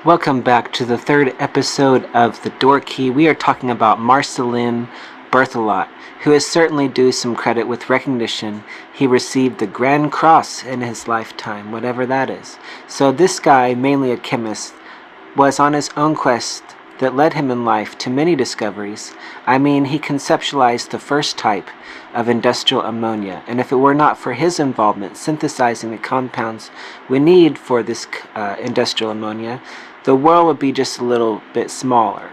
Welcome back to the third episode of the Dorky. We are talking about Marcelline Berthelot, who is certainly due some credit with recognition. He received the Grand Cross in his lifetime, whatever that is. So this guy, mainly a chemist, was on his own quest that led him in life to many discoveries. I mean, he conceptualized the first type of industrial ammonia, and if it were not for his involvement synthesizing the compounds we need for this industrial ammonia, the world would be just a little bit smaller.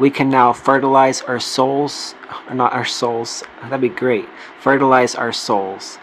We can now fertilize our souls, or not our souls, that'd be great, fertilize our souls.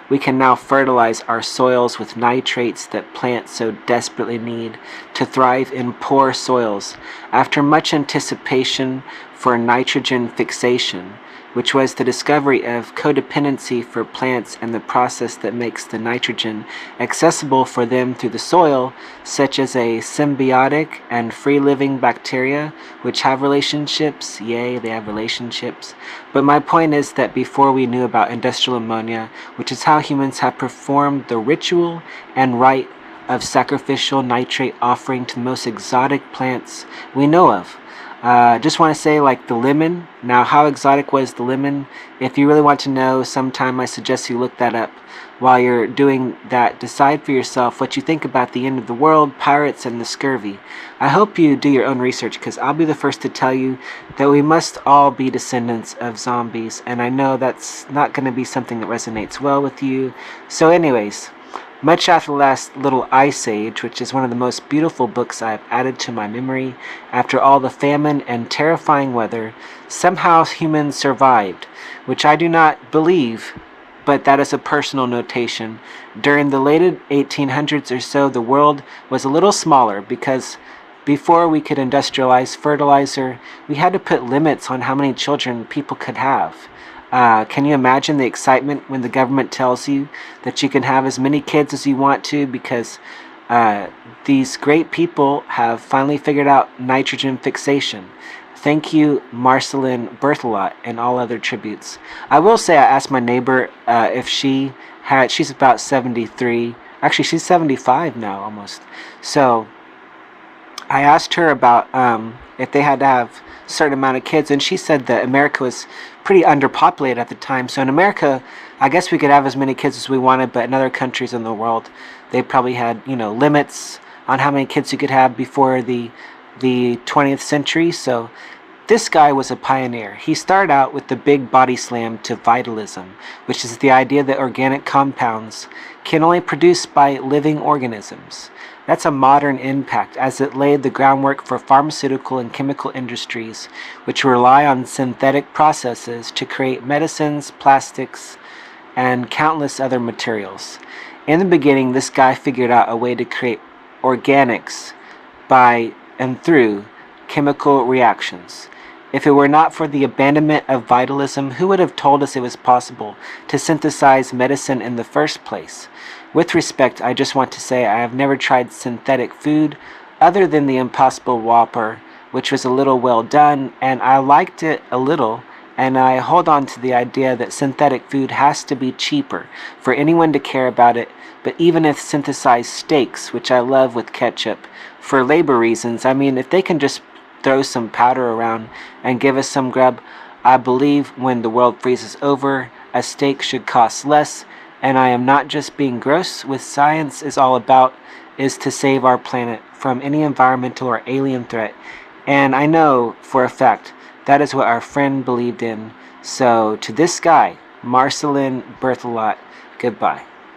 We can now fertilize our soils with nitrates that plants so desperately need to thrive in poor soils. After much anticipation for nitrogen fixation, which was the discovery of codependency for plants and the process that makes the nitrogen accessible for them through the soil, such as a symbiotic and free-living bacteria, which have relationships. Yay, they have relationships. But my point is that before we knew about industrial ammonia, which is how humans have performed the ritual and rite of sacrificial nitrate offering to the most exotic plants we know of. Just want to say, like the lemon. Now, how exotic was the lemon? If you really want to know, sometime I suggest you look that up. While you're doing that, decide for yourself what you think about the end of the world, pirates, and the scurvy. I hope you do your own research, because I'll be the first to tell you that we must all be descendants of zombies, and I know that's not going to be something that resonates well with you. So anyways, much after the last little ice age, which is one of the most beautiful books I have added to my memory, after all the famine and terrifying weather, somehow humans survived, which I do not believe, but that is a personal notation. During the late 1800s or so, the world was a little smaller because before we could industrialize fertilizer, we had to put limits on how many children people could have. Can you imagine the excitement when the government tells you that you can have as many kids as you want to because these great people have finally figured out nitrogen fixation? Thank you, Marcelline Berthelot, and all other tributes. I will say I asked my neighbor if she's about 73. Actually, she's 75 now almost. So I asked her about if they had to have a certain amount of kids, and she said that America was pretty underpopulated at the time. So in America, I guess we could have as many kids as we wanted, but in other countries in the world, they probably had, limits on how many kids you could have before the 20th century. So this guy was a pioneer. He started out with the big body slam to vitalism, which is the idea that organic compounds can only be produced by living organisms. That's a modern impact, as it laid the groundwork for pharmaceutical and chemical industries, which rely on synthetic processes to create medicines, plastics, and countless other materials. In the beginning, this guy figured out a way to create organics by and through chemical reactions. If it were not for the abandonment of vitalism, who would have told us it was possible to synthesize medicine in the first place? With respect, I just want to say I have never tried synthetic food other than the Impossible Whopper, which was a little well done, and I liked it a little, and I hold on to the idea that synthetic food has to be cheaper for anyone to care about it. But even if synthesized steaks, which I love with ketchup, for labor reasons, I mean, if they can just throw some powder around and give us some grub, I believe when the world freezes over, a steak should cost less. And I am not just being gross. What science is all about is to save our planet from any environmental or alien threat. And I know for a fact that is what our friend believed in. So to this guy, Marcelline Berthelot, goodbye.